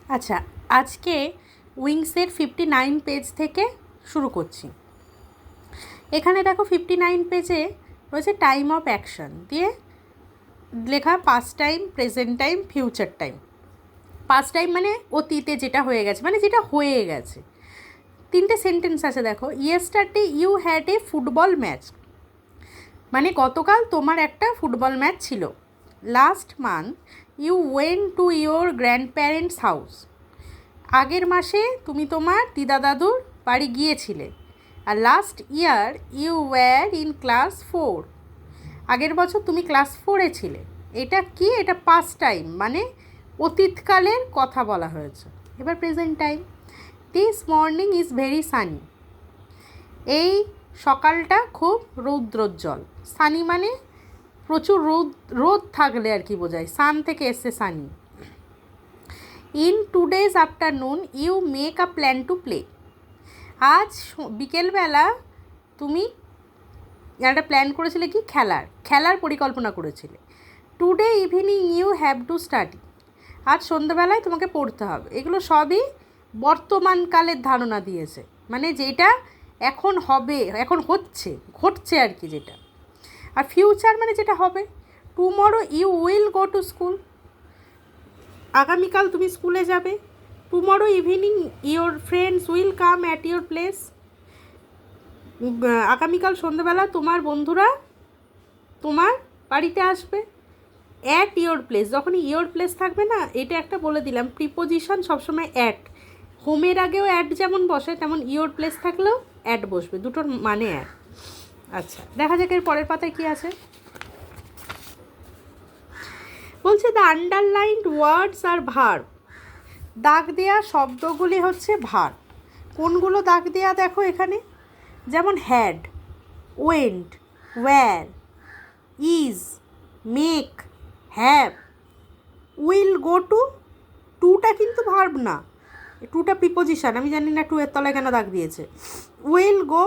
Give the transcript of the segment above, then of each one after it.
আচ্ছা, আজকে উইংসের 59 পেজ থেকে শুরু করছি। এখানে দেখো 59 পেজে রয়েছে টাইম অফ অ্যাকশন দিয়ে লেখা past time, present time, future time. Past time মানে অতীতে যেটা হয়ে গেছে, মানে যেটা হয়ে গেছে। 3টে সেন্টেন্স আছে দেখো। Yesterday you had a football match, মানে গতকাল তোমার একটা ফুটবল ম্যাচ ছিল। Last month you went to your grandparents house, আগের মাসে তুমি তোমার দিদা দাদুর বাড়ি গিয়েছিলে। আর last year you were in class 4, আগের বছর তুমি ক্লাস 4-এ ছিলে। এটা কি? এটা পাস্ট টাইম, মানে অতীতকালের কথা বলা হয়েছে। এবার present time. This morning is very Sunny, এই সকালটা খুব রৌদ্রোজ্জ্বল। সানি মানে প্রচুর রোদ থাকলে আর কি বোঝায়, সান থেকে এসছে sunny. In today's afternoon you make a plan to play, আজ বিকেলবেলা তুমি একটা প্ল্যান করেছিলে কি? খেলার পরিকল্পনা করেছিলে। Today evening you have to study, আজ সন্ধ্যাবেলায় তোমাকে পড়তে হবে। এগুলো সবই বর্তমানকালের ধারণা দিয়েছে, মানে যেটা এখন হবে, এখন ঘটছে আর কি যেটা। আর ফিউচার মানে যেটা হবে। Tomorrow you will go to school, আগামীকাল তুমি স্কুলে যাবে। Tomorrow evening your friends will come at your place, আগামীকাল সন্ধ্যাবেলা তোমার বন্ধুরা তোমার বাড়িতে আসবে। অ্যাট ইয়োর প্লেস, যখনই ইয়োর প্লেস থাকবে না, এটা একটা বলে দিলাম, প্রিপোজিশন সবসময় অ্যাট। হোমের আগেও অ্যাট যেমন বসে, তেমন ইয়োর প্লেস থাকলেও অ্যাট বসবে, দুটোর মানে অ্যাট। আচ্ছা, দেখা যাক এর পরের পাতায় কী আছে। বলছে the underlined words are verb, দাগ দেওয়া শব্দগুলি হচ্ছে ভার্ব। কোনগুলো দাগ দেওয়া দেখো এখানে, যেমন had, went, were, is, make, have. Will go to, টুটা কিন্তু ভার্ব না, টুটা প্রিপোজিশন। আমি জানি না টু এর তলায় কেন দাগ দিয়েছে। উইল গো,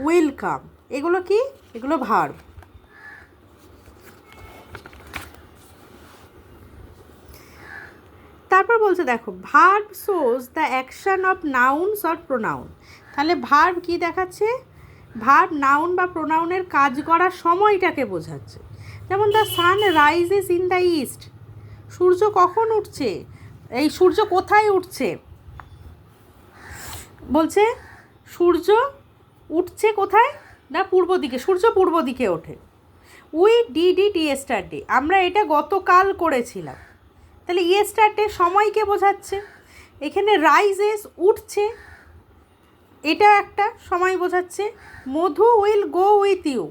উইল কাম, এগুলো কি? এগুলো ভার্ব। তারপর বলছে দেখো, verb shows the action of nouns or pronoun. তাহলে ভার্ব কি দেখাচ্ছে? ভার্ব নাউন বা প্রোনাউনের কাজ করার সময়টাকে বোঝাচ্ছে। যেমন the sun rises in the east, সূর্য কখন উঠছে? এই সূর্য কোথায় উঠছে? বলছে সূর্য উঠছে কোথায়? না, পূর্ব দিকে। সূর্য পূর্ব দিকে ওঠে। উই ডিড ইট ইয়েস্টারডে, আমরা এটা গতকাল করেছিলাম। তাহলে ইয়েস্টারডে সময়কে বোঝাচ্ছে। এখানে রাইজেস, উঠছে, এটা একটা সময় বোঝাচ্ছে। মধু উইল গো উইথ ইউ,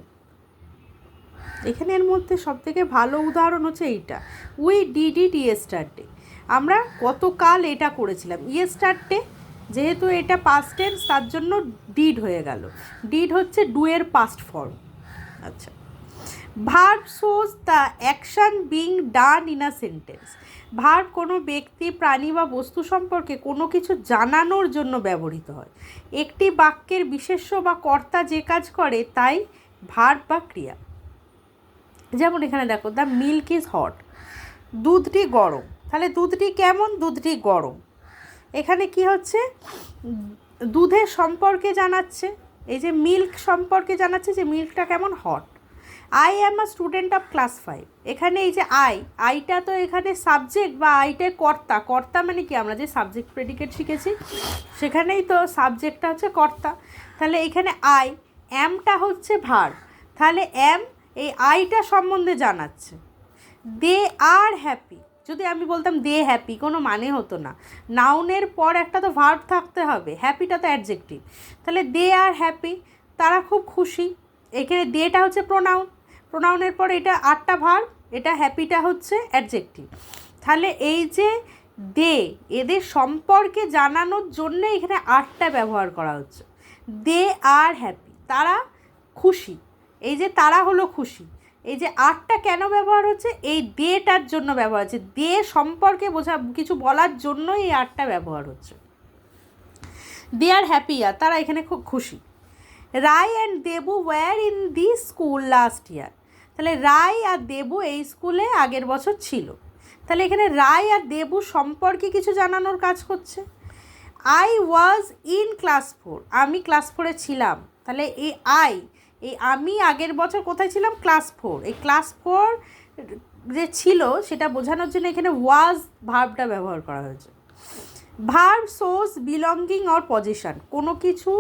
এখানে এর মধ্যে সবথেকে ভালো উদাহরণ হচ্ছে এইটা। উই ডিড ইট ইয়েস্টারডে, আমরা গতকাল এটা করেছিলাম। ইয়েস্টারডে যেহেতু এটা পাস্ট টেন্স, তার জন্য ডিড হয়ে গেল। ডিড হচ্ছে ডু এর পাস্ট ফর্ম। আচ্ছা, verb shows the action being done in a sentence, verb কোনো ব্যক্তি, প্রাণী বা বস্তু সম্পর্কে কোনো কিছু জানানোর জন্য ব্যবহৃত হয়। একটি বাক্যের বিশেষ্য বা কর্তা যে কাজ করে তাই ভার্ব বা ক্রিয়া। যেমন এখানে দেখো, দ্য মিল্ক ইজ হট, দুধটি গরম। তাহলে দুধটি কেমন? দুধটি গরম। এখানে কি হচ্ছে? দুধের সম্পর্কে জানাচ্ছে, এই যে মিল্ক সম্পর্কে জানাচ্ছে যে মিল্কটা কেমন, hot. I am a student of class 5, এখানে এই যে আইটা তো এখানে সাবজেক্ট বা আইটা কর্তা। কর্তা মানে কি? আমরা যে সাবজেক্ট প্রেডিকেট শিখেছি সেখানেই তো সাবজেক্টটা হচ্ছে কর্তা। তাহলে এখানে আই, অ্যামটা হচ্ছে ভার্ব। তাহলে অ্যাম এই আইটা সম্বন্ধে জানাচ্ছে। দে আর হ্যাপি, যদি আমি বলতাম দে হ্যাপি, কোনো মানে হতো না। নাউনের পর একটা তো ভার্ব থাকতে হবে, হ্যাপিটা তো অ্যাডজেক্টিভ। তাহলে দে আর হ্যাপি, তারা খুব খুশি। এখানে দেটা হচ্ছে প্রোনাউন, প্রোনাউনের পর এটা আটটা ভার্ব, এটা হ্যাপিটা হচ্ছে অ্যাডজেক্টিভ। তাহলে এই যে দে, এদের সম্পর্কে জানানোর জন্য এখানে আটটা ব্যবহার করা হচ্ছে। দে আর হ্যাপি, তারা খুশি। এই যে তারা হলো খুশি, এই যে আটটা কেন ব্যবহার হচ্ছে? এই দেটার জন্য ব্যবহার হচ্ছে। দে সম্পর্কে কিছু বলার জন্য এই আটটা ব্যবহার হচ্ছে। দে আর হ্যাপি, আর তারা এখানে খুব খুশি। Rai and Debu were in this school last year, তাহলে রাই আর দেবু এই স্কুলে আগের বছর ছিল। তাহলে এখানে রায় আর দেবু সম্পর্কে কিছু জানানোর কাজ করছে। আই ওয়াজ ইন ক্লাস 4, আমি ক্লাস 4-এ ছিলাম। তাহলে এই আমি আগের বছর কোথায় ছিলাম? ক্লাস 4। এই ক্লাস 4 যে ছিল সেটা বোঝানোর জন্য এখানে ওয়াজ ভার্বটা ব্যবহার করা হয়েছে। Verb shows belonging or position, কোনো কিছু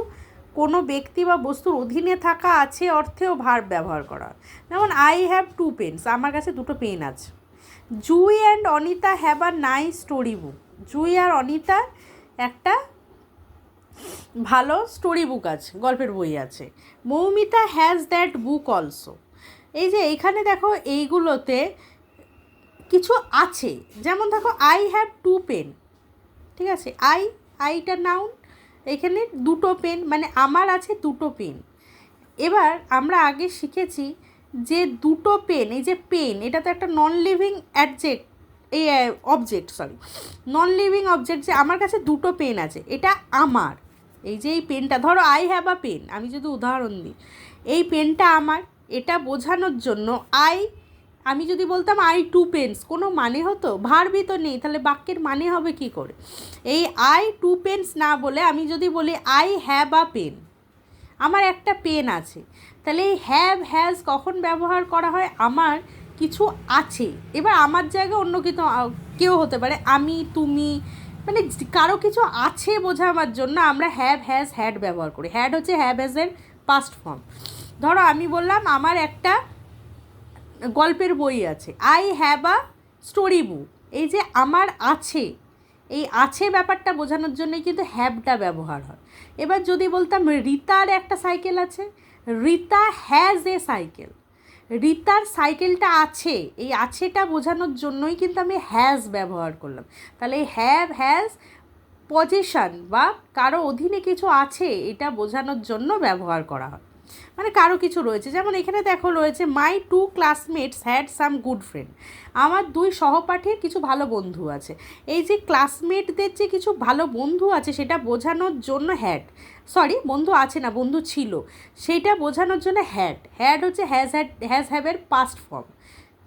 কোনো ব্যক্তি বা বস্তুর অধীনে থাকা আছে অর্থেও ভার্ব ব্যবহার করা। যেমন আই হ্যাভ 2 পেন্স, আমার কাছে 2টো পেন আছে। Jui and Anita have a nice story book, Jui আর অনিতা একটা ভালো স্টোরি বুক আছে, গল্পের বই আছে। Moumita has that book also. এই যে এইখানে দেখো এইগুলোতে কিছু আছে, যেমন দেখো আই হ্যাভ 2 পেন, ঠিক আছে, আইটা নাউন, এখানে 2টো পেন, মানে আমার আছে 2টো পেন। এবার আমরা আগে শিখেছি যে 2টো পেন, এই যে পেন এটা তো একটা non living non living object, যে আমার কাছে 2টো পেন আছে, এটা আমার। এই যে এই পেনটা, ধরো আই হ্যাভ আ পেন, আমি যদি উদাহরণ দিই, এই পেনটা আমার, এটা বোঝানোর জন্য আমি যদি বলতাম আই 2 পেন্স, কোনো মানে হতো? ভার্বই তো নেই, তাহলে বাক্যের মানে হবে কি করে? এই আই 2 পেন্স না বলে আমি যদি বলি আই হ্যাভ আ পেন, আমার একটা পেন আছে, তাহলে এই হ্যাভ হ্যাজ কখন ব্যবহার করা হয়? আমার কিছু আছে। এবার আমার জায়গায় অন্য কেউ হতে পারে, আমি, তুমি, মানে কারো কিছু আছে বোঝাবার জন্য আমরা হ্যাভ হ্যাজ হ্যাড ব্যবহার করি। হ্যাড হচ্ছে হ্যাভ হ্যাজের পাস্ট ফর্ম। ধরো আমি বললাম আমার একটা গল্পের বই আছে, I have a story book, এই যে আমার আছে, এই আছে ব্যাপারটা বোঝানোর জন্যই কিন্তু হ্যাভটা ব্যবহার হয়। এবার যদি বলতাম রিতার একটা সাইকেল আছে, রিতা হ্যাজ এ সাইকেল, রিতার সাইকেলটা আছে, এই আছেটা বোঝানোর জন্যই কিন্তু আমি হ্যাজ ব্যবহার করলাম। তাহলে এই হ্যাভ হ্যাজ পজিশন বা কারো অধীনে কিছু আছে এটা বোঝানোর জন্য ব্যবহার করা হয়, মানে কারো কিছু রয়েছে। যেমন এখানে দেখো রয়েছে মাই 2 classmates had some good friend, আমার 2 সহপাঠীর কিছু ভালো বন্ধু আছে। এই যে ক্লাসমেটদের যে কিছু ভালো বন্ধু আছে সেটা বোঝানোর জন্য বন্ধু আছে না, বন্ধু ছিল, সেইটা বোঝানোর জন্য হ্যাড হচ্ছে হ্যাজ হ্যাভের পাস্ট ফর্ম,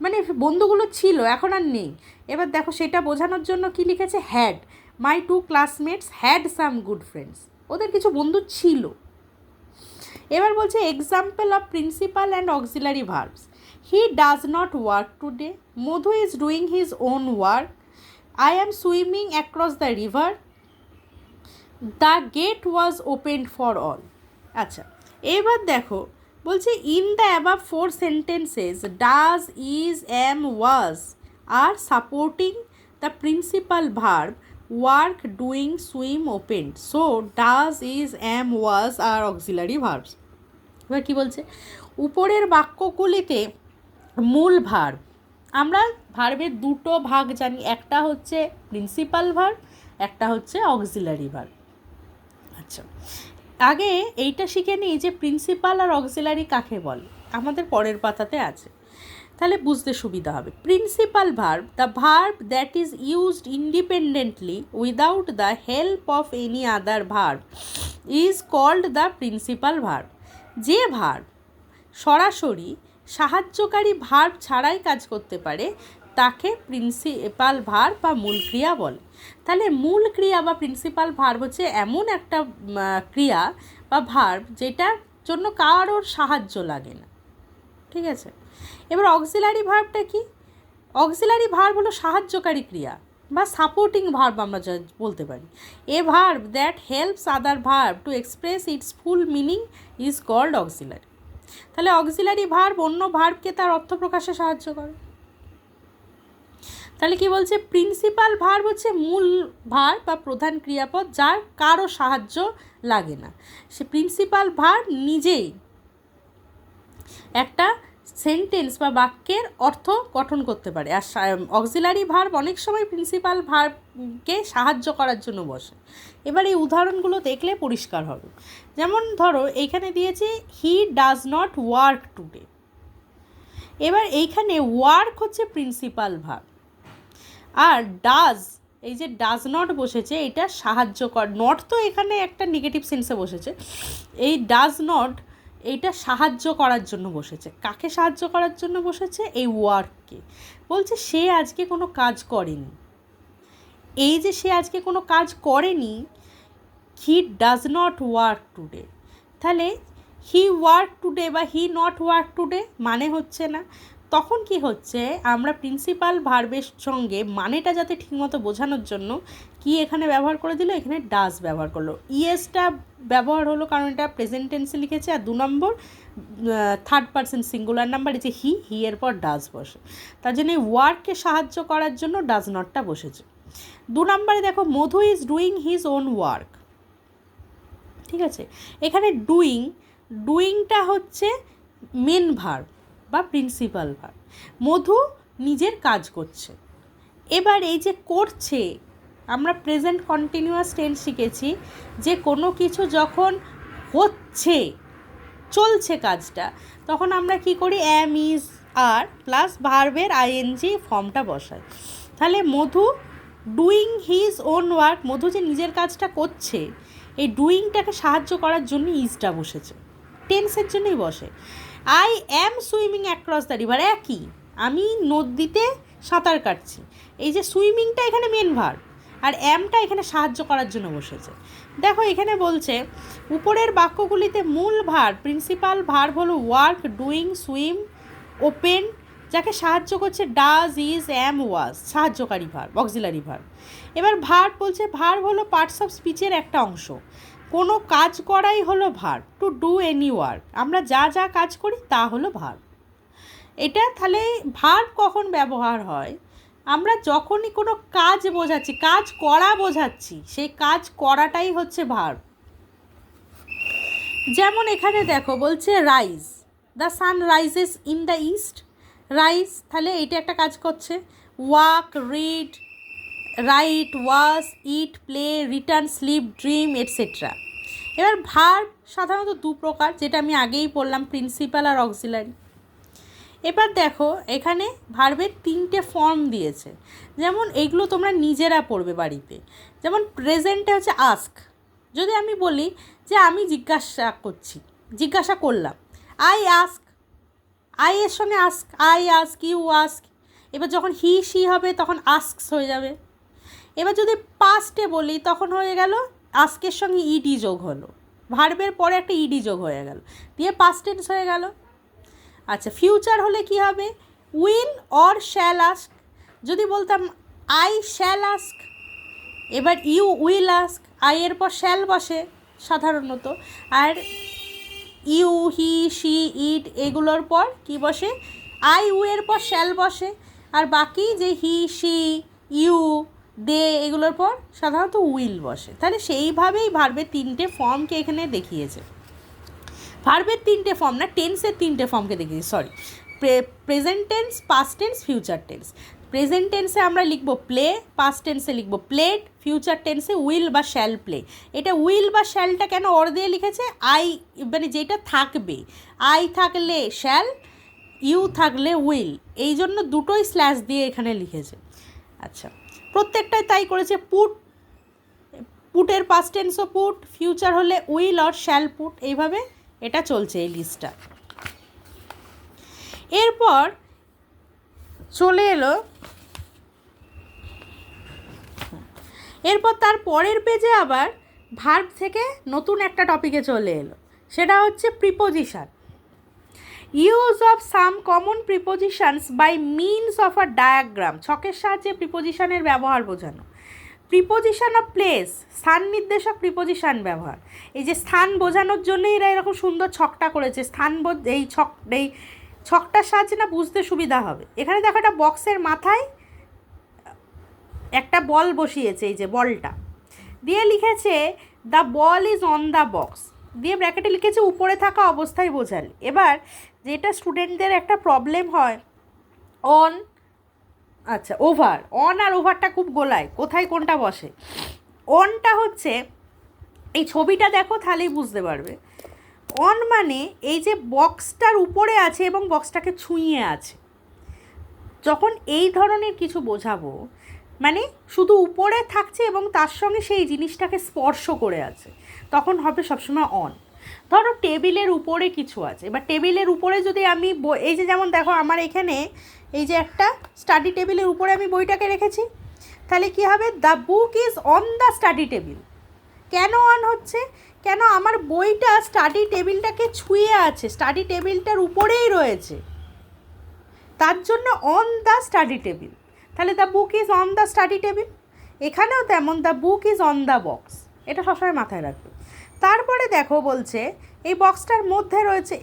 মানে বন্ধুগুলো ছিল, এখন আর নেই। এবার দেখো সেটা বোঝানোর জন্য কি লিখেছে? Had. My 2 classmates had some good friends, ওদের কিছু বন্ধু ছিল। এবার বলছে example of principal and auxiliary verbs. He does not work today, Madhu is doing his own work, I am swimming across the river, the gate was opened for all. আচ্ছা, এবার দেখো বলছে in the above 4 sentences does, is, am, was are supporting the principal verb work, doing, swim, opened. So does, is, am, was are auxiliary verbs. এবার কী বলছে? উপরের বাক্যগুলিতে মূল verb, আমরা ভার্বের 2টো ভাগ জানি, একটা হচ্ছে প্রিন্সিপাল ভার্ব, একটা হচ্ছে অক্সিলারি ভার্ব। আচ্ছা, আগে এইটা শিখে নিই যে প্রিন্সিপাল আর অক্সিলারি কাকে বলে, আমাদের পরের পাতাতে আছে, তাহলে বুঝতে সুবিধা হবে। Principal verb, the verb that is used independently without the help of any other verb is called the principal verb. যে ভার্ব সরাসরি সাহায্যকারী ভার্ব ছাড়াই কাজ করতে পারে তাকে প্রিন্সিপাল ভার্ব বা মূল ক্রিয়া বলে। তাহলে মূল ক্রিয়া বা প্রিন্সিপাল ভার্ব হচ্ছে এমন একটা ক্রিয়া বা ভার্ব যেটার জন্য কারোর সাহায্য লাগে না, ঠিক আছে। এবার অক্সিলারি ভার্বটা কি? অক্সিলারি ভার্ব হলো সাহায্যকারী ক্রিয়া বা সাপোর্টিং ভার্ব আমরা বলতে পারি। A verb that helps other verb to express its full meaning is called auxiliary. তাহলে অক্সিলারি ভার্ব অন্য ভার্বকে তার অর্থ প্রকাশে সাহায্য করে। তাহলে কি বলছে? প্রিন্সিপাল ভার্ব হচ্ছে মূল ভার্ব বা প্রধান ক্রিয়াপদ যার কারো সাহায্য লাগে না, সে প্রিন্সিপাল ভার্ব নিজেই একটা সেন্টেন্স বা বাক্যের অর্থ গঠন করতে পারে। আর অক্সিলারি ভার্ব অনেক সময় প্রিন্সিপাল ভার্বকে সাহায্য করার জন্য বসে। এবার এই উদাহরণগুলো দেখলে পরিষ্কার হবে। যেমন ধরো এইখানে দিয়েছে হি ডাজ নট ওয়ার্ক টুডে, এবার এইখানে ওয়ার্ক হচ্ছে প্রিন্সিপাল ভার্ব, আর ডাজ, এই যে ডাজ নট বসেছে এটা সাহায্যকর, নট তো এখানে একটা নেগেটিভ সেন্সে বসেছে, এই ডাজ নট এইটা সাহায্য করার জন্য বসেছে। কাকে সাহায্য করার জন্য বসেছে? এই ওয়ার্ককে। বলছে সে আজকে কোনো কাজ করেনি। এই যে সে আজকে কোনো কাজ করেনি, হি ডাজ নট ওয়ার্ক টুডে। তাহলে হি ওয়ার্ক টুডে বা হি নট ওয়ার্ক টুডে মানে হচ্ছে না। তখন কি হচ্ছে, আমরা প্রিন্সিপাল ভার্বের সঙ্গে মানেটা যাতে ঠিকমতো বোঝানোর জন্য কি এখানে ব্যবহার করে দিল, এখানে ডাজ ব্যবহার করলো। ইয়েসটা ব্যবহার হলো কারণ এটা প্রেজেন্ট টেন্সে লিখেছে, আর 2 নম্বর থার্ড পারসন সিঙ্গুলার নাম্বার, এই যে হি এর পর ডাজ বসে, তার জন্য এই ওয়ার্ককে সাহায্য করার জন্য ডাজ নটটা বসেছে। 2 নম্বরে দেখো, Madhu is doing his own work. ঠিক আছে, এখানে ডুইংটা হচ্ছে মেন ভার্ব বা প্রিন্সিপাল ভার্ব। মধু নিজের কাজ করছে। এবার এই যে করছে, আমরা প্রেজেন্ট কন্টিনিউয়াস টেন্স শিখেছি যে কোনো কিছু যখন হচ্ছে, চলছে কাজটা, তখন আমরা কি করি, অ্যাম, ইজ, আর প্লাস ভার্বের আইএনজি ফর্মটা বসাই। তাহলে মধু ডুইং হিজ ওন ওয়ার্ক, মধু যে নিজের কাজটা করছে, এই ডুইংটাকে সাহায্য করার জন্য ইজটা বসেছে, টেন্সের জন্যই বসে। I am swimming across the river, একই, আমি নদীতে সাঁতার কাটছি। এই যে সুইমিংটা এখানে মেন ভার্ব, আর অ্যামটা এখানে সাহায্য করার জন্য বসেছে। দেখো এখানে বলছে উপরের বাক্যগুলিতে মূল ভার্ব, প্রিন্সিপাল ভার্ব হলো ওয়ার্ক, ডুইং, সুইম, ওপেন, যাকে সাহায্য করছে ডাজ, ইজ, অ্যাম, ওয়াজ, সাহায্যকারী ভার্ব, অক্সিলারি ভার্ব। এবার ভার্ব বলছে, ভার্ব হলো পার্টস অফ স্পিচের একটা অংশ। কোনো কাজ করাই হলো verb, to do any work, আমরা যা যা কাজ করি তা হলো ভার্ব। এটা তাহলে ভার্ব কখন ব্যবহার হয়, আমরা যখনই কোনো কাজ বোঝাচ্ছি, কাজ করা বোঝাচ্ছি, সেই কাজ করাটাই হচ্ছে ভার্ব। যেমন এখানে দেখো বলছে rise, the sun rises in the east, rise, তাহলে এইটা একটা কাজ করছে। Walk, read, write, wash, eat, play, return, sleep, dream, etcetera. এবার ভার্ব সাধারণত 2 প্রকার, যেটা আমি আগেই বললাম, প্রিন্সিপাল আর অক্সিলারি। এবার দেখো এখানে ভার্বের 3টে ফর্ম দিয়েছে, যেমন এইগুলো তোমরা নিজেরা পড়বে বাড়িতে। যেমন প্রেজেন্টে হচ্ছে আস্ক, যদি আমি বলি যে আমি জিজ্ঞাসা করলাম, আই আস্ক, আই এর সঙ্গে ask, I ask, you ask. এবার যখন হি শি হবে তখন আস্কস হয়ে যাবে। এবার যদি পাস্টে বলি তখন হয়ে গেল আস্কের সঙ্গে ইডি যোগ হলো, ভার্বের পরে একটা ইডি যোগ হয়ে গেল, দিয়ে পাস্ট টেন্স হয়ে গেল। আচ্ছা, ফিউচার হলে কি হবে, উইল অর শ্যাল আস্ক। যদি বলতাম আই শ্যাল আস্ক, এবার ইউ উইল আস্ক, আই এর পর শ্যাল বসে সাধারণত, আর ইউ, হি, শি, ইট এগুলোর পর কি বসে, আই ইউ এর পর শ্যাল বসে, আর বাকি যে হি, শি, ইউ, দে এগুলোর পর সাধারণত উইল বসে। তাহলে সেইভাবেই ভার্বের 3টে ফর্মকে এখানে দেখিয়েছে। ভার্বের 3টে ফর্ম না, টেন্সের 3টে ফর্মকে দেখিয়েছে, sorry, present tense, past tense, future tense. Present টেন্সে আমরা লিখব প্লে, পাস্ট টেন্সে লিখব প্লেড, ফিউচার টেন্সে উইল বা শ্যাল প্লে। এটা উইল বা শ্যালটা কেন ওর দিয়ে লিখেছে, আই মানে যেটা থাকবে, আই থাকলে শ্যাল, ইউ থাকলে উইল, এই জন্য দুটোই স্ল্যাশ দিয়ে এখানে লিখেছে। আচ্ছা, প্রত্যেকটাই তাই করেছে। পুটের পাস্ট টেন্সও পুট, ফিউচার হলে উইল অর শ্যাল পুট, এইভাবে এটা চলছে এই লিস্টটা। এরপর চলে এলো, এরপর তার পরের পেজে আবার ভার্ব থেকে নতুন একটা টপিকে চলে এলো, সেটা হচ্ছে preposition. Use of some common prepositions by means of a diagram, ছকের সাহায্যে প্রিপোজিশনের ব্যবহার বোঝানো। প্রিপোজিশন অফ প্লেস, স্থান নির্দেশক প্রিপোজিশন ব্যবহার। এই যে স্থান বোঝানোর জন্যই এরা এরকম সুন্দর ছকটা করেছে, এই ছকটার সাহায্যে না বুঝতে সুবিধা হবে। এখানে দেখো একটা বক্সের মাথায় একটা বল বসিয়েছে, এই যে বলটা দিয়ে লিখেছে the ball is on the box, দিয়ে ব্র্যাকেটে লিখেছে উপরে থাকা অবস্থায় বোঝালে। এবার যেটা স্টুডেন্টদের একটা প্রবলেম হয়, অন, আচ্ছা ওভার, অন আর ওভারটা খুব গোলায়, কোথায় কোনটা বসে। অনটা হচ্ছে এই ছবিটা দেখো তাহলেই বুঝতে পারবে। অন মানে এই যে বক্সটার উপরে আছে এবং বক্সটাকে ছুঁয়ে আছে। যখন এই ধরনের কিছু বোঝাবো, মানে শুধু উপরে থাকছে এবং তার সঙ্গে সেই জিনিসটাকে স্পর্শ করে আছে, তখন হবে সবসময় অন। ধরো টেবিলের উপরে কিছু আছে, এবার টেবিলের উপরে যদি আমি এই যে যেমন দেখো আমার এখানে এই যে একটা স্টাডি টেবিলের উপরে আমি বইটাকে রেখেছি, তাহলে কী হবে, the book is on the study table. কেন অন হচ্ছে, কেন আমার বইটা স্টাডি টেবিলটাকে ছুঁয়ে আছে, স্টাডি টেবিলটার উপরেই রয়েছে, তার জন্য অন দ্য স্টাডি টেবিল। তাহলে the book is on the study table. এখানেও তেমন, the book is on the box, এটা সবসময় মাথায় রাখবে। তারপরে দেখো বলছে এই বক্সটার মধ্যে রয়েছে,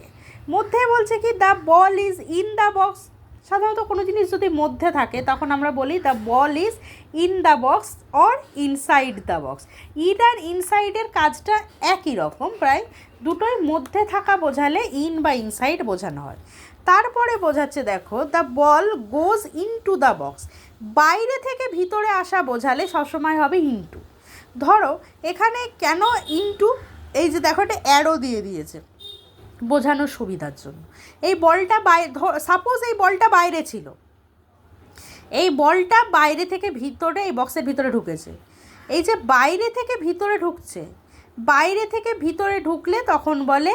মধ্যে বলছে কি the ball is in the box. সাধারণত কোনো জিনিস যদি মধ্যে থাকে তখন আমরা বলি the ball is in the box or inside the box. In আর ইনসাইডের কাজটা একই রকম, প্রায় দুটোই মধ্যে থাকা বোঝালে ইন বা ইনসাইড বোঝানো হয়। তারপরে বোঝাচ্ছে দেখো the ball goes into the box, বাইরে থেকে ভিতরে আসা বোঝালে সবসময় হবে ইনটু। ধরো এখানে কেন ইনটু, এই যে দেখো একটা অ্যারো দিয়ে দিয়েছে বোঝানোর সুবিধার জন্য। এই বলটা সাপোজ এই বলটা বাইরে ছিল, এই বলটা বাইরে থেকে ভিতরে এই বক্সের ভিতরে ঢুকেছে, এই যে বাইরে থেকে ভিতরে ঢুকছে, বাইরে থেকে ভিতরে ঢুকলে তখন বলে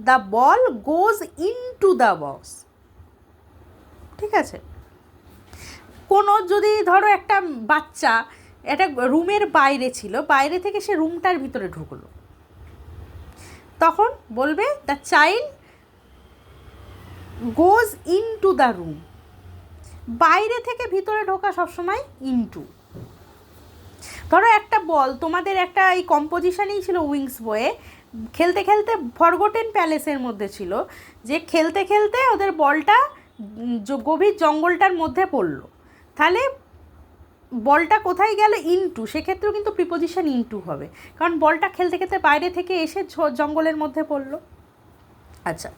the ball goes into the box. ঠিক আছে, কোনো যদি ধরো একটা বাচ্চা একটা রুমের বাইরে ছিল, বাইরে থেকে সে রুমটার ভিতরে ঢুকলো, তখন বলবে the child goes into the room. বাইরে থেকে ভিতরে ঢোকা সবসময় ইনটু। ধরো একটা বল তোমাদের একটা এই কম্পোজিশনেই ছিল উইংস বইয়ে, খেলতে খেলতে ফরগটেন প্যালেসের মধ্যে ছিল, যে খেলতে খেলতে ওদের বলটা গভীর জঙ্গলটার মধ্যে পড়লো, তাহলে বলটা কোথায় গেল, ইনটু। সেক্ষেত্রেও কিন্তু প্রিপোজিশন ইনটু হবে, কারণ বলটা খেলতে খেলতে বাইরে থেকে এসে জঙ্গলের মধ্যে পড়লো। আচ্ছা,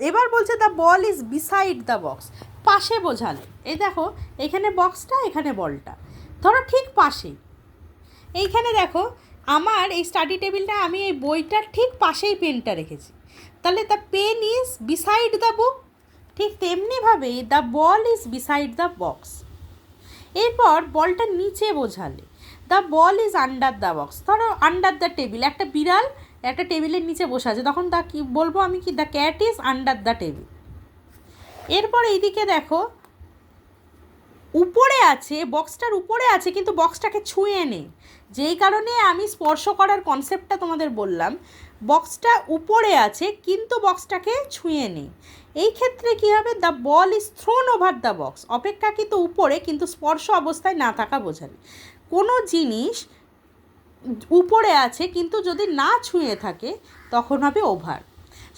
এবার বলছে the ball is beside the box, পাশে বোঝালে। এই দেখো এখানে বক্সটা, এখানে বলটা, ধরো ঠিক পাশেই। এইখানে দেখো আমার এই স্টাডি টেবিলটা, আমি এই বইটার ঠিক পাশেই পেনটা রেখেছি, তাহলে the pen is beside the book. ঠিক তেমনিভাবেই the ball is beside the box. এরপর বলটা নিচে বোঝালে the ball is under the box. ধরো আন্ডার দ্য টেবিল, একটা বিড়াল একটা টেবিলের নিচে বসে আছে, তখন তা কি বলবো আমি, কি the cat is under the table. এরপর এইদিকে দেখো উপরে আছে, বক্সটার উপরে আছে কিন্তু বক্সটাকে ছুঁয়ে নেই, যেই কারণে আমি স্পর্শ করার কনসেপ্টটা তোমাদের বললাম। বক্সটা উপরে আছে কিন্তু বক্সটাকে ছুঁয়ে নেই, এই ক্ষেত্রে কী হবে, the ball is thrown over the box. অপেক্ষাকৃত উপরে কিন্তু স্পর্শ অবস্থায় না থাকা বোঝাবে। কোনো জিনিস উপরে আছে কিন্তু যদি না ছুঁয়ে থাকে তখন হবে ওভার।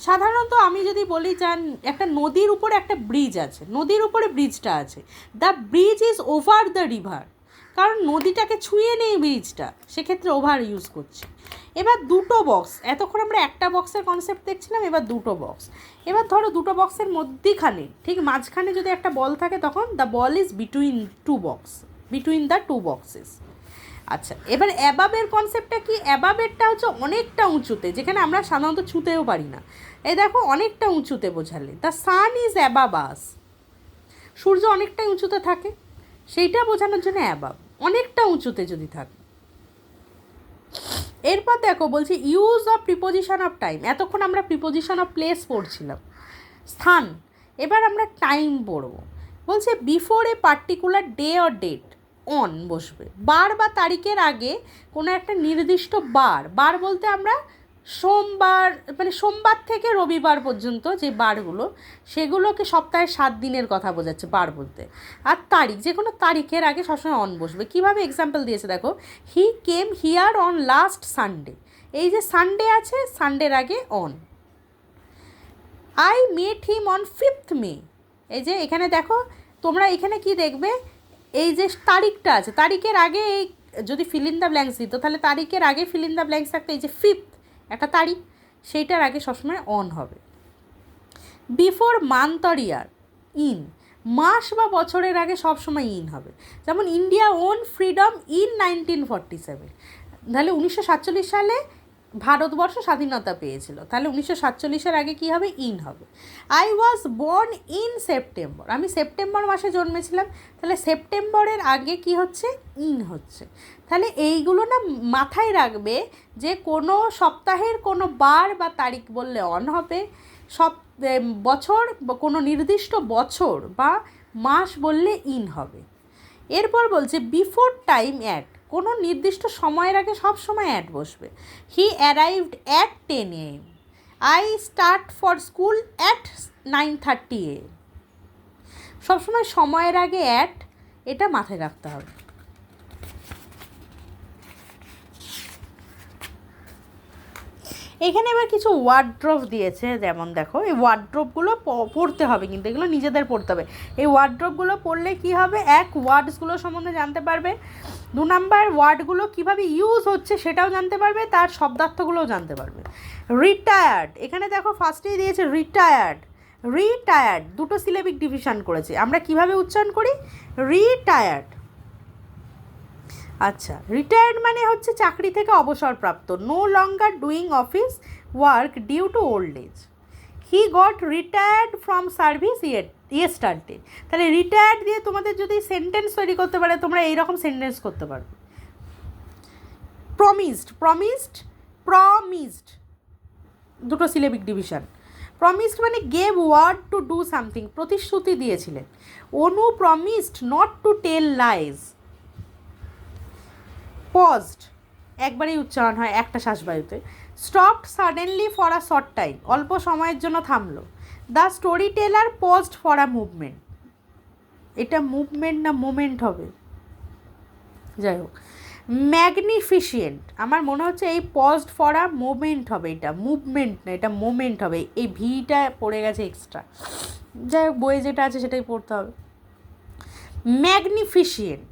সাধারণত আমি যদি বলি যান একটা নদীর উপরে একটা ব্রিজ আছে, নদীর উপরে ব্রিজটা আছে, the bridge is over the river, কারণ নদীটাকে ছুঁয়ে নেই ব্রিজটা, সেক্ষেত্রে ওভার ইউজ করছি। এবার দুটো বক্স, এতক্ষণ আমরা একটা বক্সের কনসেপ্ট দেখছিলাম, এবার দুটো বক্স। এবার ধরো দুটো বক্সের মধ্যিখানে ঠিক মাঝখানে যদি একটা বল থাকে তখন the ball is between two box, between the two boxes. আচ্ছা, এবার অ্যাবাবের কনসেপ্টটা কি, অ্যাবাবেরটা হচ্ছে অনেকটা উঁচুতে, যেখানে আমরা সাধারণত ছুঁতেও পারি না। এই দেখো অনেকটা উঁচুতে বোঝালে দ্য সান ইজ অ্যাবাব আস, সূর্য অনেকটাই উঁচুতে থাকে, সেইটা বোঝানোর জন্য অ্যাবাব, অনেকটা উঁচুতে যদি থাকে। এরপর দেখো বলছি use of preposition of time. এতক্ষণ আমরা প্রিপোজিশন অফ প্লেস পড়ছিলাম, স্থান। এবার আমরা টাইম পড়ব। বলছে before a particular day or date, on বসবে, বার বা তারিখের আগে কোনো একটা নির্দিষ্ট বার, বার বলতে আমরা সোমবার, মানে সোমবার থেকে রবিবার পর্যন্ত যে বারগুলো, সেগুলোকে সপ্তাহে 7 দিনের কথা বোঝাচ্ছে বার বলতে। আর তারিখ, যে কোনো তারিখের আগে সবসময় অন বসবে। কীভাবে এক্সাম্পল দিয়েছে দেখো, he came here on last Sunday, এই যে সানডে আছে, সানডের আগে on. I met him on 5th May, এই যে এখানে দেখো তোমরা এখানে কি দেখবে, এই যে তারিখটা আছে, তারিখের আগে এই যদি ফিল ইন দ্য ব্ল্যাঙ্কস দিত, তাহলে তারিখের আগে ফিল ইন দ্য ব্ল্যাঙ্কস থাকতো, এই যে 5th একটা তারিখ, সেইটার আগে সবসময় অন হবে। Before month or year, in, মাস বা বছরের আগে সবসময় ইন হবে। যেমন ইন্ডিয়া ওন ফ্রিডম ইন 1947, তাহলে 1947 সালে ভারতবর্ষ স্বাধীনতা পেয়েছিল, তাহলে 1947-এর আগে কী হবে? ইন হবে। I was born in September, আমি সেপ্টেম্বর মাসে জন্মেছিলাম, তাহলে সেপ্টেম্বরের আগে কি হচ্ছে? ইন হচ্ছে। তাহলে এইগুলো না মাথায় রাখবে যে কোনো সপ্তাহের কোনো বার বা তারিখ বললে অন হবে, বছর কোনো নির্দিষ্ট বছর বা মাস বললে ইন হবে। এরপর বলছে বিফোর টাইম অ্যাট, কোনো নির্দিষ্ট সময়ের আগে সব সময় অ্যাট বসবে। হি arrived at 10 AM, I start for school at 9:30 AM। সবসময় সময়ের আগে অ্যাট, এটা মাথায় রাখতে হবে। এখানে এবার কিছু ওয়ার্ড্রোব দিয়েছে, যেমন দেখো এই ওয়ার্ড্রোবগুলো পড়তে হবে, কিন্তু এগুলো নিজেদের পড়তে হবে। এই ওয়ার্ড্রোবগুলো পড়লে কি হবে? এক, ওয়ার্ডসগুলো সম্বন্ধে জানতে পারবে। 2 নাম্বার, ওয়ার্ডগুলো কীভাবে ইউজ হচ্ছে সেটাও জানতে পারবে, তার শব্দার্থগুলোও জানতে পারবে। রিটায়ার্ড, এখানে দেখো ফার্স্টেই দিয়েছে রিটায়ার্ড। রিটায়ার্ড দুটো সিলেবিক ডিভিশন করেছে, আমরা কিভাবে উচ্চারণ করি? রিটায়ার্ড। আচ্ছা, রিটায়ার্ড মানে হচ্ছে চাকরি থেকে অবসরপ্রাপ্ত, no longer doing office work due to old age. He got retired from service yesterday. তাহলে রিটায়ার্ড দিয়ে তোমাদের যদি সেন্টেন্স তৈরি করতে পারে, তোমরা এইরকম সেন্টেন্স করতে পারবে। প্রমিসড, প্রমিসড, প্রমিসড দুটো সিলেবিক ডিভিশন। প্রমিসড মানে gave word to do something, প্রতিশ্রুতি দিয়েছিলেন। Anu promised not to tell lies. Paused একবারেই উচ্চারণ হয় একটা শ্বাসবায়ুতে। Stopped suddenly for a short time, অল্প সময়ের জন্য থামলো। The story teller paused for a movement, এটা মুভমেন্ট না মোমেন্ট হবে? যাই হোক, ম্যাগনিফিশিয়েন্ট, আমার মনে হচ্ছে এই পজড ফর আ মোমেন্ট হবে, এটা মুভমেন্ট না, এটা মোমেন্ট হবে। এই ভিটা পড়ে গেছে এক্সট্রা, যাই হোক বইয়ে যেটা আছে সেটাই পড়তে হবে। ম্যাগনিফিশিয়েন্ট,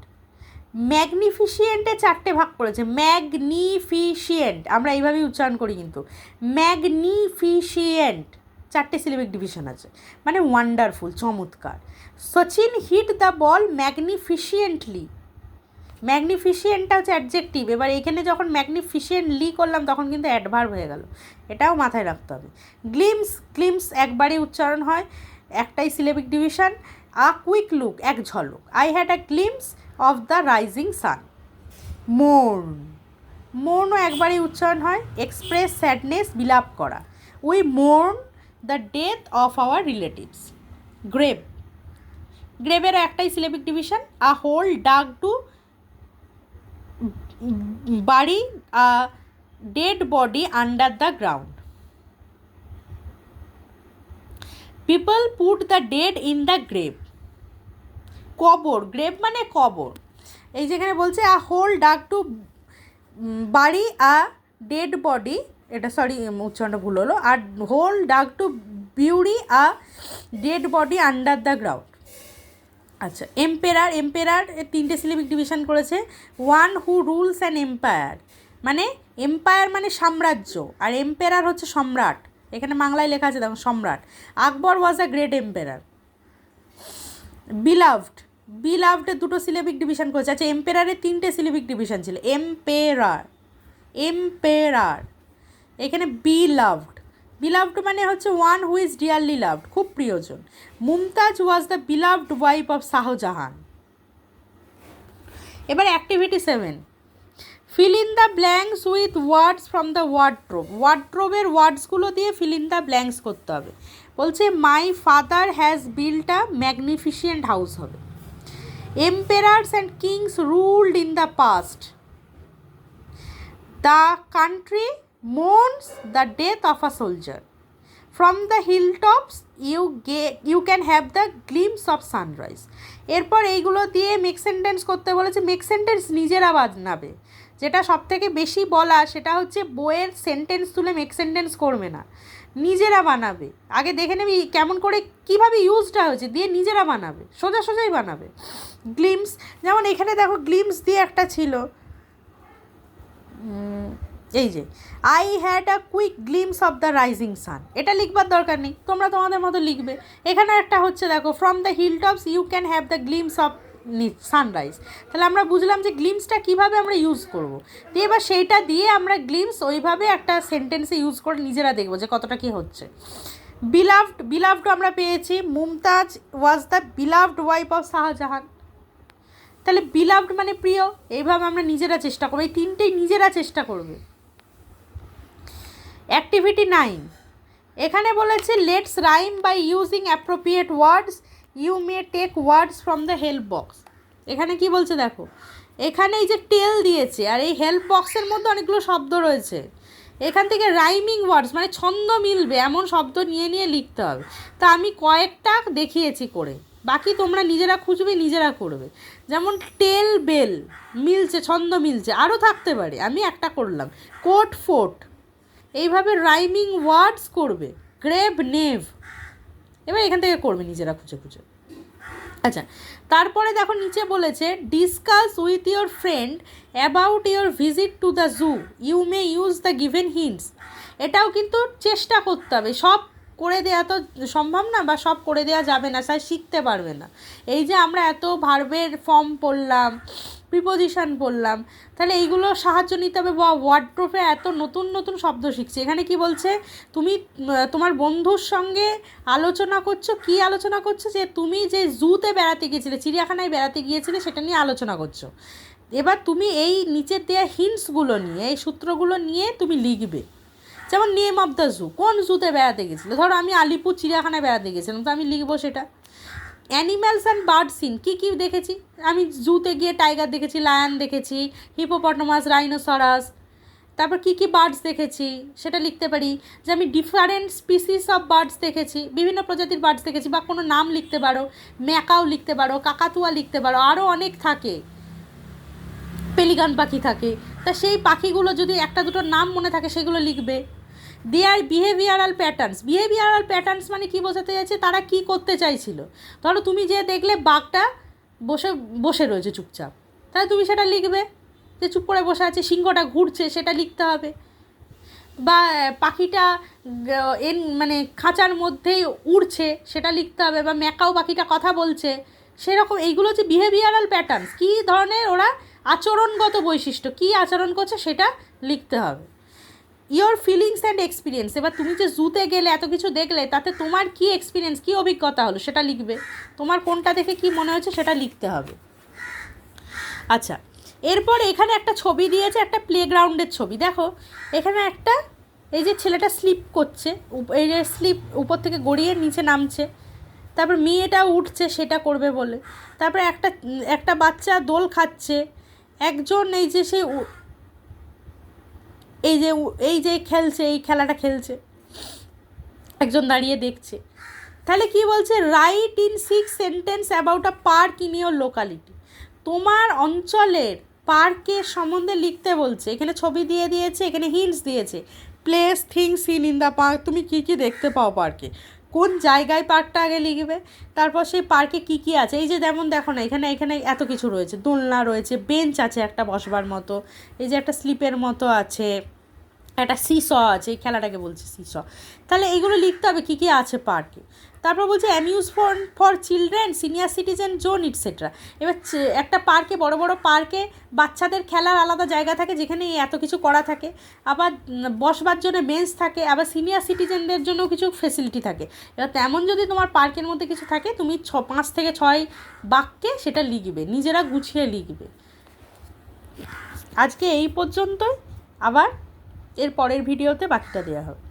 ম্যাগনিফিশিয়েন্টে 4টে ভাগ করেছে। ম্যাগনিফিশিয়েন্ট আমরা এইভাবেই উচ্চারণ করি, কিন্তু ম্যাগনিফিশিয়েন্ট 4টে সিলেবিক ডিভিশন আছে, মানে ওয়ান্ডারফুল, চমৎকার। সচিন হিট দ্য বল ম্যাগনিফিশিয়েন্টলি, ম্যাগনিফিশিয়েন্টটা হচ্ছে অ্যাডজেক্টিভ, এবার এখানে যখন ম্যাগনিফিশিয়েন্টলি করলাম তখন কিন্তু অ্যাডভার্ব হয়ে গেল, এটাও মাথায় রাখতে হবে। গ্লিমস, গ্লিমস একবারই উচ্চারণ হয়, একটাই syllabic division. A quick look, এক ঝলক। I had a glimpse of the rising sun. Mourn, মোর্নও একবারই উচ্চারণ হয়। এক্সপ্রেস স্যাডনেস, বিলাপ করা। We mourn the death of our relatives. Grave, গ্রেভেরও একটাই syllabic division. A hole dug to bury a dead body under the ground. People put the dead in the grave. কবর, grave মানে কবর। এই যেখানে বলছে আ hole dug to bury a dead body, এটা sorry উচ্চারণটা ভুল হলো। আর hole dug to bury a dead body under the ground. আচ্ছা, এম্পেরার, এম্পেরার 3টে সিলেবিক ডিভিশন করেছে। One who rules an empire, মানে এম্পায়ার মানে সাম্রাজ্য, আর এম্পেরার হচ্ছে সম্রাট। এখানে বাংলায় লেখা আছে দেখো, সম্রাট। Akbar was a great emperor. Beloved, বিলাভডের 2টো সিলেবিক ডিভিশন করেছে। আচ্ছা, এম্পেরারের 3টে সিলেবিক ডিভিশন ছিল। এম্পেরার, এম্পেরার, এখানে বিলাভড, বিলাভড মানে হচ্ছে one who is dearly loved, খুব প্রিয়জন। Mumtaz was the beloved wife of Shahjahan. এবার activity 7, fill in the blanks with words from the wardrobe. ওয়ার্ড্রোবের ওয়ার্ডসগুলো দিয়ে ফিল ইন দ্য ব্ল্যাঙ্কস করতে হবে। বলছে my father has built a ম্যাগনিফিশিয়েন্ট house হবে। Emperors and kings ruled in the past. The country mourns the death of a soldier. From the hilltops you can have the glimpse of sunrise. এরপর এইগুলো দিয়ে make sentence করতে বলেছে। Make sentence নিজেরা বানাবে, যেটা সব থেকে বেশি বলা সেটা হচ্ছে বইয়ের সেন্টেন্স তুলে মেক সেন্টেন্স করবে না, নিজেরা বানাবে। আগে দেখে নেবি কেমন করে কীভাবে ইউজটা হয়েছে, দিয়ে নিজেরা বানাবে, সোজা সোজাই বানাবে। গ্লিমস, যেমন এখানে দেখো গ্লিমস দিয়ে একটা ছিল, এই যে I had a quick glimpse of the rising সান, এটা লিখবার দরকার নেই, তোমরা তোমাদের মতো লিখবে। এখানে একটা হচ্ছে দেখো, from the hilltops you can have the glimpse of sunrise. তাহলে আমরা বুঝলাম যে গ্লিমসটা কীভাবে আমরা ইউজ করব। দিয়ে এবার সেইটা দিয়ে আমরা গ্লিমস ওইভাবে একটা সেন্টেন্সে ইউজ করে নিজেরা দেখবো যে কতটা কী হচ্ছে। বিলাভড আমরা পেয়েছি, Mumtaz was the beloved wife of Shahjahan. তাহলে বিলাভড মানে প্রিয়, এইভাবে আমরা নিজেরা চেষ্টা করবো, এই তিনটেই নিজেরা চেষ্টা করবে। অ্যাক্টিভিটি 9 এখানে বলেছে let's rhyme by using appropriate words, you may take words from the help box. এখানে কি বলছে দেখো, এখানে এই যে টেল দিয়েছে আর এই হেল্প বক্সের মধ্যে অনেকগুলো শব্দ রয়েছে, এখান থেকে রাইমিং ওয়ার্ডস মানে ছন্দ মিলবে এমন শব্দ নিয়ে নিয়ে লিখতে হবে। তা আমি কয়েকটা দেখিয়েছি করে, বাকি তোমরা নিজেরা খুঁজবে, নিজেরা করবে। যেমন টেল বেল মিলছে, ছন্দ মিলছে, আরও থাকতে পারে, আমি একটা করলাম। কোট ফোর্ট, এইভাবে রাইমিং ওয়ার্ডস করবে। গ্রেভ নেভ, এবার এখান থেকে করবে নিজেরা খুঁজে খুঁজে। আচ্ছা, তারপরে দেখো নিচে বলেছে discuss with your friend about your visit to the zoo, you may use the given hints. এটাও কিন্তু চেষ্টা করতে হবে, সব করে দেওয়া তো সম্ভব না, বা সব করে দেওয়া যাবে না, তাই শিখতে পারবে না। এই যে আমরা এত ভার্বের ফর্ম পড়লাম, প্রিপোজিশন পড়লাম, তাহলে এইগুলো সাহায্য নিতে হবে। বা ওয়ার্ড্রোপে এত নতুন নতুন শব্দ শিখছি। এখানে কি বলছে, তুমি তোমার বন্ধুর সঙ্গে আলোচনা করছো, কি আলোচনা করছো, যে তুমি যে জুতে বেড়াতে গিয়েছিলে, চিড়িয়াখানায় বেড়াতে গিয়েছিলে, সেটা নিয়ে আলোচনা করছো। এবার তুমি এই নিচের দেওয়া হিন্টসগুলো নিয়ে, এই সূত্রগুলো নিয়ে তুমি লিখবে। যেমন নেম অফ দ্য জু, কোন জুতে বেড়াতে গেছিলো, ধরো আমি আলিপুর চিড়িয়াখানায় বেড়াতে গেছিলাম, তো আমি লিখবো সেটা। অ্যানিম্যালস অ্যান্ড বার্ড সিন, কী কী দেখেছি, আমি জুতে গিয়ে টাইগার দেখেছি, লায়ন দেখেছি, হিপোপটেমাস, রাইনোসরাস, তারপর কী কী বার্ডস দেখেছি সেটা লিখতে পারি। যে আমি ডিফারেন্ট স্পিসিস অফ বার্ডস দেখেছি, বিভিন্ন প্রজাতির বার্ডস দেখেছি, বা কোনো নাম লিখতে পারো, ম্যাকাও লিখতে পারো, কাকাতুয়া লিখতে পারো, আরও অনেক থাকে, পেলিকান পাখি থাকে। তা সেই পাখিগুলো যদি একটা দুটো নাম মনে থাকে সেগুলো লিখবে। দেয়ার বিহেভিয়ারাল প্যাটার্নস মানে কী বোঝাতে চাইছে, তারা কী করতে চাইছিল। ধরো তুমি যে দেখলে বাঘটা বসে বসে রয়েছে চুপচাপ, তাহলে তুমি সেটা লিখবে, যে চুপ করে বসে আছে, সিংহটা ঘুরছে, সেটা লিখতে হবে। বা পাখিটা মানে খাঁচার মধ্যেই উড়ছে, সেটা লিখতে হবে। বা ম্যাকাও পাখিটা কথা বলছে, সেরকম। এইগুলো হচ্ছে বিহেভিয়ারাল প্যাটার্নস, কী ধরনের ওরা আচরণগত বৈশিষ্ট্য, কী আচরণ করছে সেটা লিখতে হবে। ইয়োর ফিলিংস অ্যান্ড এক্সপিরিয়েন্স, এবার তুমি যে জুতে গেলে এত কিছু দেখলে, তাতে তোমার কী এক্সপিরিয়েন্স, কী অভিজ্ঞতা হলো সেটা লিখবে। তোমার কোনটা দেখে কী মনে হচ্ছে সেটা লিখতে হবে। আচ্ছা, এরপর এখানে একটা ছবি দিয়েছে, একটা প্লেগ্রাউন্ডের ছবি। দেখো এখানে একটা, এই যে ছেলেটা স্লিপ করছে, এই যে স্লিপ উপর থেকে গড়িয়ে নিচে নামছে, তারপর মেয়েটা উঠছে সেটা করবে বলে, তারপর একটা বাচ্চা দোল খাচ্ছে, একজন এই যে খেলছে, এই খেলাটা খেলছে, একজন দাঁড়িয়ে দেখছে। তাহলে কি বলছে, right in 6 sentence about a park in your locality, তোমার অঞ্চলের পার্কের সম্বন্ধে লিখতে বলছে। এখানে ছবি দিয়ে দিয়েছে, এখানে হিন্টস দিয়েছে, place, things seen in the park, তুমি কী কী দেখতে পাও পার্কে, কোন জায়গায় পার্কটা আগে লিখবে। তারপর সেই পার্কে কী কী আছে, এই যে যেমন দেখো না, এখানে এত কিছু রয়েছে, দোলনা রয়েছে, বেঞ্চ আছে একটা বসবার মতো, এই যে একটা স্লিপের মতো আছে, একটা সিস আছে, এই খেলাটাকে বলছে সিস। তাহলে এইগুলো লিখতে হবে কী কী আছে পার্কে। তারপর বলছে amuse for children, senior citizen zone et cetera. এবার একটা পার্কে, বড় বড় পার্কে বাচ্চাদের খেলার আলাদা জায়গা থাকে, যেখানে এত কিছু করা থাকে, আবার বসবার জন্য বেঞ্চ থাকে, আবার সিনিয়র সিটিজেনদের জন্য কিছু ফেসিলিটি থাকে। এবার তেমন যদি তোমার পার্কের মধ্যে কিছু থাকে, তুমি 5 থেকে 6 বাক্যে সেটা লিখবে, নিজেরা গুছিয়ে লিখবে। আজকে এই পর্যন্তই, আবার এর পরের ভিডিওতে বাকিটা দেওয়া হবে।